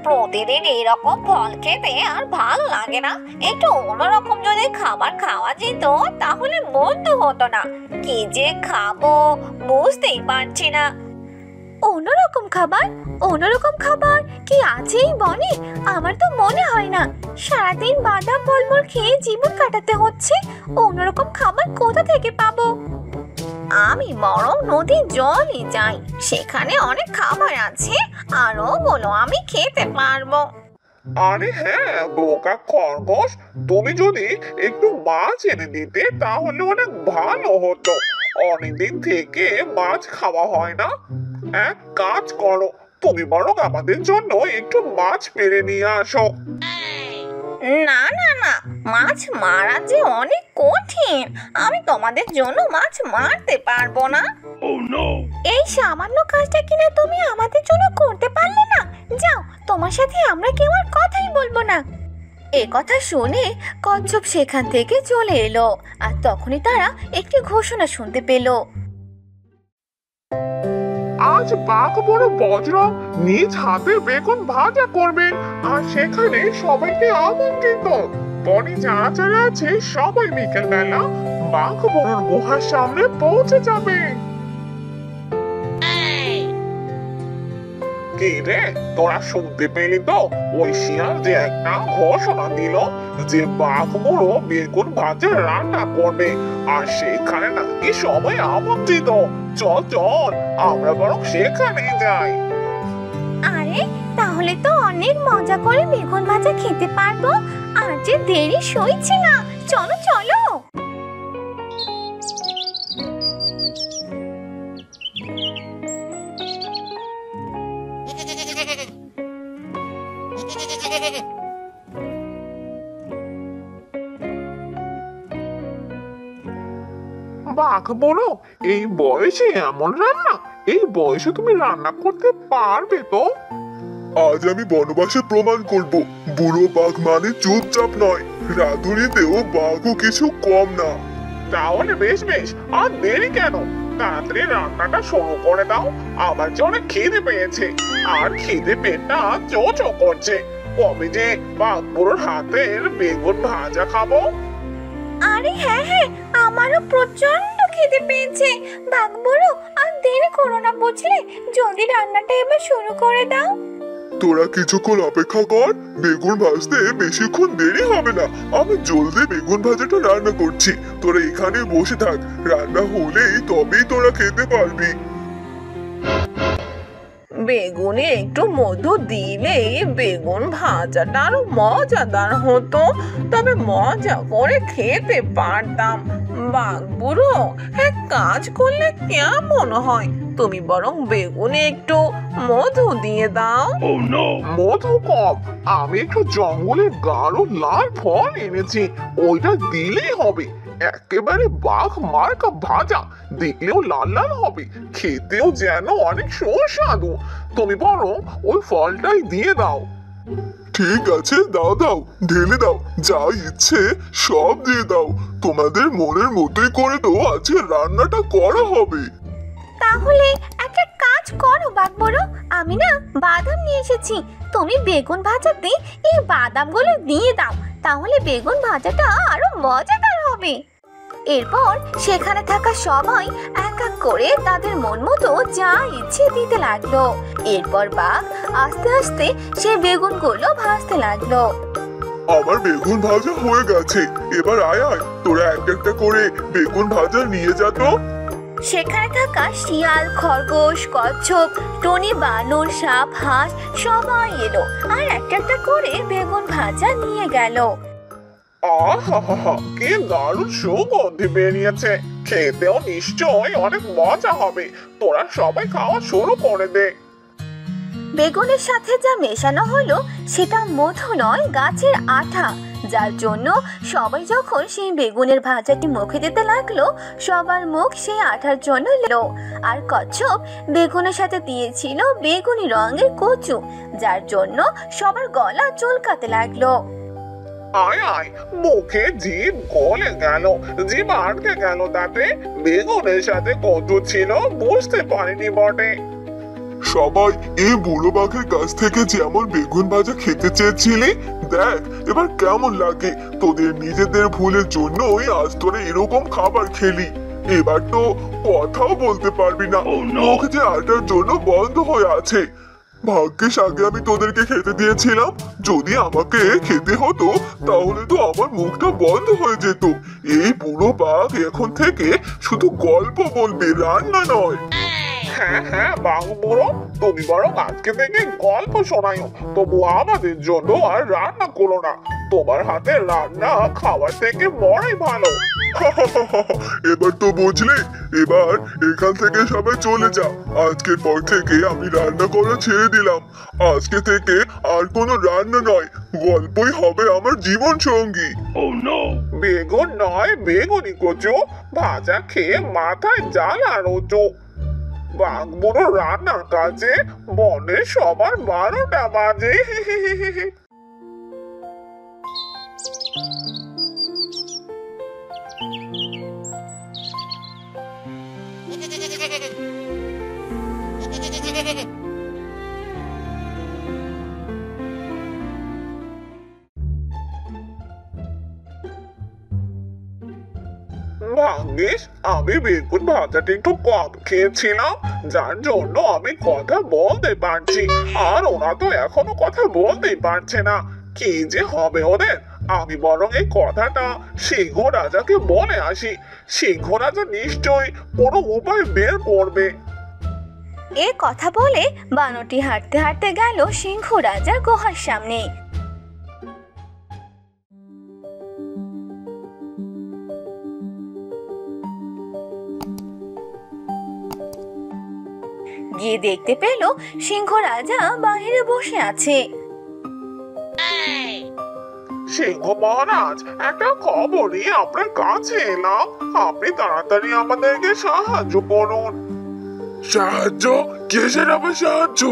প্রতিদিন এরকম ফল খেতে আর ভালো লাগে না। একটু অন্যরকম যদি খাবার খাওয়া যেত তাহলে মন্দ হতো না। কি যে খাবো বুঝতেই পারছি না। অন্যরকম খাবার? অন্যরকম খাবার কি আছেই বনে? আমার তো মনে হয় না। সারাদিন বাদাম ফলমূল খেয়ে জীবন কাটাতে হচ্ছে, অন্যরকম খাবার কোথা থেকে পাবো? আমি বরং নদীর জলই যাই, সেখানে অনেক খাবার আছে, আর ওগুলো আমি খেতে পারবো। আরে হ্যাঁ বোকা খরগোশ, তুমি যদি একটু মাছ এনে দিতে তাহলে অনেক ভালো হতো। অনেকদিন থেকে মাছ খাওয়া হয় না। এক কাজ করো, তুমি বরং আমাদের জন্য একটু মাছ পেড়ে নিয়ে আসো। না না না, মাছ মারা যে অনেক কঠিন, আমি তোমাদের জন্য মাছ মারতে পারবো না। এই সামান্য কাজটা কিনা তুমি আমাদের জন্য করতে পারলে না? যাও, তোমার সাথে আমরা কেউ আর কথাই বলবো না। এ কথা শুনে কচ্ছপ সেখান থেকে চলে এলো, আর তখনই তারা একটি ঘোষণা শুনতে পেল। আজ বাঘ বড় বজ্র নিজ হাতে বেগুন ভাজা করবেন, আর সেখানে সবাইকে আমন্ত্রিত। বনে যারা যারা আছে সবাই বিকেল বেলা বাঘ বড়র গুহার সামনে পৌঁছে যাবে। কি রে, তোরা শুনতে পেলি তো? ওই শিয়াল যে একটা ঘোষণা দিল যে বাঘ বড় বেগুন ভাজা রান্না করবে, আর সেখানে নাকি সবাই আমন্ত্রিত। চল চল, আমরা বরং সেখানে যাই। আরে তাহলে তো অনেক মজা করে বেগুন ভাজা খেতে পারবো। আর যে দেরি সইছে না, চলো চলো। বাঘ বড়, এই বয়সে এমন রান্না? এই বয়সে তুমি রান্না করতে পারবে তো? আজ আমি বনবাসে প্রমাণ করব, বুড়ো বাঘ মানে চুপচাপ নয়, রাধুনিতেও বাঘও কিছু কম না। তাহলে বেশ বেশ, আর দেরি কেন? তাড়াতাড়ি রান্নাটা শুরু করে দাও। আমার যে অনেক খিদে পেয়েছে, আর খিদে পেটটা চো চো করছে। কবে যে বাঘ বুড়োর হাতের বেগুন ভাজা খাবো। আরে হ্যাঁ হ্যাঁ, আমারও প্রচন্ড খিদে পেয়েছে। বাঘ বুড়ো, আর দেরি করো না বুঝলে, জলদি রান্নাটা এবার শুরু করে দাও। তোরা কিছুক্ষণ অপেক্ষা কর, বেগুন ভাজতে বেশিক্ষণ দেরি হবে না। আমি জলদি বেগুন ভাজাটা রান্না করছি, তোরা এখানে বসে থাক, রান্না হলেই তবেই তোরা খেতে পারবি। বেগুনে একটু মধু দিলে বেগুন ভাজাটা আরো মজাদার হতো, তবে মজা করে খেতে পারতাম। বাঘ বুড়ো, এক কাজ করলে কেমন হয়, তুমি বরং বেগুনে একটু মধু দিয়ে দাও। মধু কম, আমি একটু জঙ্গলের গাঢ় লাল ফল এনেছি, ওইটা দিলেই হবে। একেবারে বাঘ মার্কা ভাজা, দেখলেও লাল লাল হবে, খেতেও যেন অনেক সুস্বাদু। তুমি বরং ওই ফলটাই দিয়ে দাও। ঠিক আছে, দাও দাও, ঢেলে দাও, যা ইচ্ছে সব দিয়ে দাও। তোমাদের মনের মতোই করে তো আজকে রান্নাটা করা হবে। তাহলে একটা কাজ করো বাঘ বুড়ো, আমি না বাদাম নিয়ে এসেছি, তুমি বেগুন ভাজাতে এই বাদামগুলো দিয়ে দাও, তাহলে বেগুন ভাজাটা আরো মজাদার হবে। এরপর সেখানে থাকা সবাই এক এক করে তাদের মন মতো যা ইচ্ছে দিতে লাগলো। এরপর বাঘ আস্তে আস্তে সে বেগুনগুলো ভাজতে লাগলো। আমার বেগুন ভাজা হয়ে গেছে, এবার আয় আয়, তোরা একটা একটা করে বেগুন ভাজা নিয়ে যা তো। সেখানে থাকা শিয়াল, খরগোশ, কচ্ছপ, টনি, বানর, সাপ, হাঁস সবাই এলো, আর একটা একটা করে বেগুন ভাজা নিয়ে গেল। আহা, কি দারুণ সুগন্ধি বেরিয়েছে, খেতেও নিশ্চয় অনেক মজা হবে। তোরা সবাই খাওয়া শুরু করে দে। বেগুনের সাথে যা মেশানো হলো সেটা মধু নয়, গাছের আঠা, যার জন্য সবাই যখন সেই বেগুনের ভাজাটি মুখে দিতে লাগলো সবার মুখ সেই আঠার জন্য এলো। আর কচ্ছপ বেগুনের সাথে দিয়েছিল বেগুনি রঙের কচু, যার জন্য সবার গলা চুলকাতে লাগলো। আয় আয়, মুখে জিভ গলে গেল, জিভ আটকে গেল, তাতে বেগুনের সাথে কচু ছিল বুঝতে পারিনি বটে। সবাই এই বুড়ো বাঘের কাছ থেকে যেমন বেগুন ভাজা খেতে চেয়েছিলি, দেখ এবার কেমন লাগে। তোদের নিজেদের ভুলের জন্যই আজ তোরা এরকম খাবার খেলি। এবার তো কথাও বলতে পারবি না, মুখ যে আটার জন্য বন্ধ হয়ে আছে। ভাগ্যিস আগে আমি তোদেরকে খেতে দিয়েছিলাম, যদি আমাকে খেতে হতো তাহলে তো আমার মুখটা বন্ধ হয়ে যেত। এই বুড়ো বাঘ এখন থেকে শুধু গল্প বলবে, রান্না নয়। হ্যাঁ হ্যাঁ বাবু বুড়ো, তুমি বরং আজকে থেকে গল্প শোনাইও, তবু আমাদের জন্য আর রান্না করো না। তোমার হাতের রান্না খাওয়ার থেকে মরাই ভালো। এবার তো বুঝলে, এবার এখান থেকে সবাই চলে যা। আজকের পর থেকে আমি রান্না করা ছেড়ে দিলাম। আজকে থেকে আর কোনো রান্না নয়, গল্পই হবে আমার জীবন সঙ্গী। বেগুন নয় বেগুনি কচু, ভাজা খেয়ে মাথায় জাল আর উঁচু। বাঘ বুড়ো রান্নার কাজে মনে সবার 12টা বাজে। ভাগ্যিস আমি বেগুন ভাজাটা একটু কম খেয়েছিলাম, যার জন্য আমি কথা বলতে পারছি, আর ওরা তো এখনো কথা বলতেই পারছে না। কি যে হবে ওদের। আমি বরং এই কথাটা সিংহ রাজাকে বলে আসি। সিংহ রাজা নিশ্চয়ই কোনো উপায় বের করবে। এ কথা বলে বানরটি হাঁটতে হাঁটতে গেল সিংহ রাজার গুহার সামনে। গিয়ে দেখতে পেল সিংহ রাজা বাহিরে বসে আছে। সিংহ মহারাজ, একটা খবর নিয়ে আপনার কাছে এলাম, আপনি তাড়াতাড়ি আমাদেরকে সাহায্য করুন। সাহায্য? কিসের আবার সাহায্য?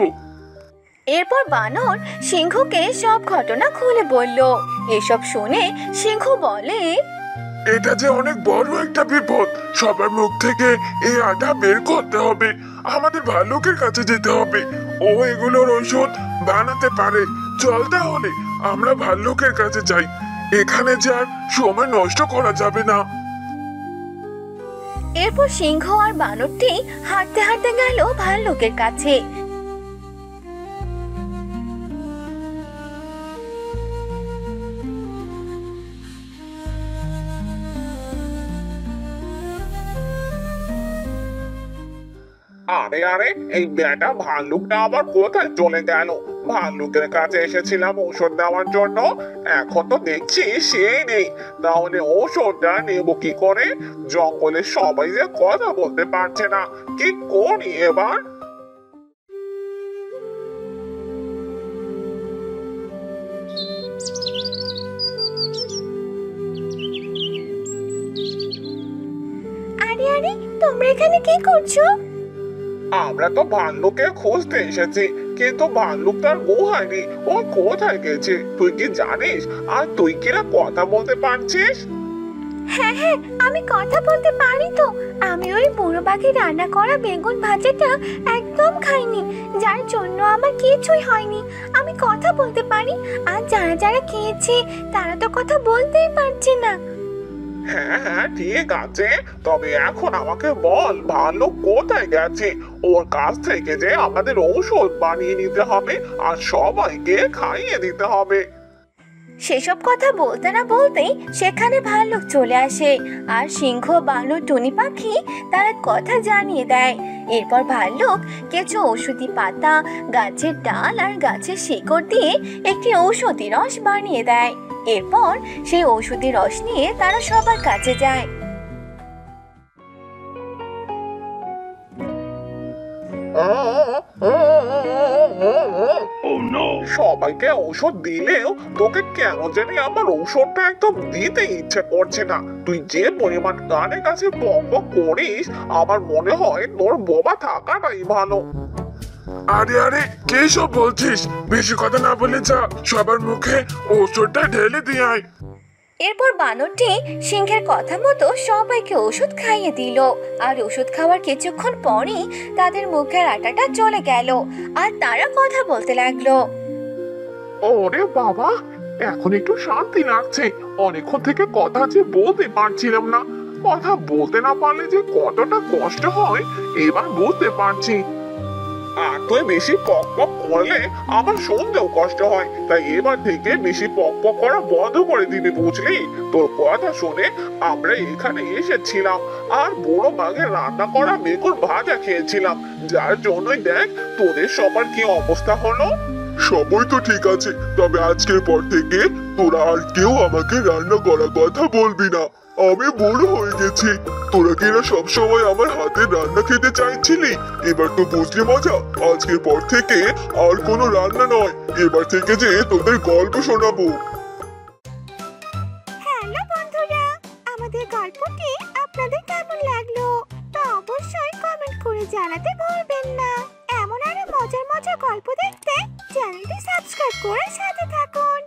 এরপর বানর সিংহকে সব ঘটনা খুলে বলল। এসব শুনে সিংহ বলে, এটা যে অনেক বড় একটা বিপদ। সবার মুখ থেকে এই আটা বের করতে হবে। আমাদের ভাল্লুকের কাছে যেতে হবে, ও এগুলোর ঔষধ বানাতে পারে। চল তাহলে আমরা ভাল্লুকের কাছে যাই। এখানে যে আর সময় নষ্ট করা যাবে না। এরপর সিংহ আর বানরটি হাঁটতে হাঁটতে গেল ভাল্লুকের কাছে। আরে আরে, এই বেটা ভাল্লুকটা আবার কোথায় চলে গেল? ভাল্লুকের কাছে এসেছিলাম ঔষধ দেওয়ার জন্য, এখন তো দেখছি সেই নেই। তাহলে ঔষধটা নেবো কি করে? জঙ্গলে সবাই যে কথা বলতে পারছে না, কি করি এবার? আরে আরে, তোমরা এখানে কি করছো? আমরা তো ভাল্লুকে খুঁজতে এসেছি, কিন্তু ভাল্লুক তার গুহায় নেই। ও কোথায় গেছে তুই কি জানিস? আর তুই কিনা কথা বলতে পারছিস? হ্যাঁ হ্যাঁ, আমি কথা বলতে পারি তো। আমি ওই বুড়ো বাঘের রান্না করা বেগুন ভাজাটা একদম খাইনি, যার জন্য আমার কিছুই হয়নি। আমি কথা বলতে পারি, আর যারা যারা খেয়েছে তারা তো কথা বলতেই পারছে না। হ্যাঁ হ্যাঁ ঠিক আছে, তবে এখন আমাকে বল ভাল্লুক কোথায় গেছে? ওর কাছ থেকে যে আমাদের ঔষধ বানিয়ে নিতে হবে আর সবাইকে খাইয়ে দিতে হবে। সেসব কথা বলতে না বলতেই সেখানে ভাল্লুক চলে আসে, আর সিংহ, বানর, টুনি পাখি তার কথা জানিয়ে দেয়। এরপর ভাল্লুক কিছু ঔষধি পাতা, গাছের ডাল আর গাছের শিকড় দিয়ে একটি ঔষধি রস বানিয়ে দেয়। এরপর সেই ঔষধি রস নিয়ে তারা সবার কাছে যায়। সবাইকে ঔষধ দিলেও তোকে কেন জানি আমার ঔষধটা একদম দিতে ইচ্ছে করছে না। তুই যে পরিমাণ গানের কাছে বক বক করিস, আমার মনে হয় তোর বোবা থাকাটাই ভালো। আরে আরে, কে সব বলছিস? বেশি কথা না বলে যা, সবার মুখে ঔষধটা ঢেলে দিয়ে আয়। এরপর বানরটি সিংহের কথা মতো সবাইকে ওষুধ খাইয়ে দিল। আর ওষুধ খাওয়ার কিছুক্ষণ পরই তাদের মুখের আটাটা চলে গেল আর তারা কথা বলতে লাগলো। ওরে বাবা, এখন একটু শান্তি লাগছে। অনেকক্ষণ থেকে কথা যে বলতে পারছিলাম না। কথা বলতে না পারলে যে কতটা কষ্ট হয় এবার বুঝতে পারছি। আর তুই বেশি পক পক করলে আমার শুনতেও কষ্ট হয়, তাই এবার থেকে বেশি পক পক করা বন্ধ করে দিবি, বুঝলি? তোর কথা শুনে আমরা এখানে এসেছিলাম আর বড় বাঘের রান্না করা বেগুন ভাজা খেয়েছিলাম, যার জন্যই দেখ তোদের সবার কি অবস্থা হলো। সবই তো ঠিক আছে, তবে আজকের পর থেকে তোরা আর কেউ আমাকে রান্না করার কথা বলবি না। আমি বুড়ো হয়ে গেছি। তোরা কি না সবসময় আমার হাতের রান্না খেতে চাইছিলি? এবার তো বুঝলি মজা। আজকের পর থেকে আর কোনো রান্না নয়, এবার থেকে যে তোদের গল্প শোনাবো। হ্যালো বন্ধুরা, আমাদের গল্পটি আপনাদের কেমন লাগলো তা অবশ্যই কমেন্ট করে জানাতে ভুলবেন না। এমন আরো মজার মজার গল্প দেখতে চ্যানেলটি সাবস্ক্রাইব করে সাথে থাকুন।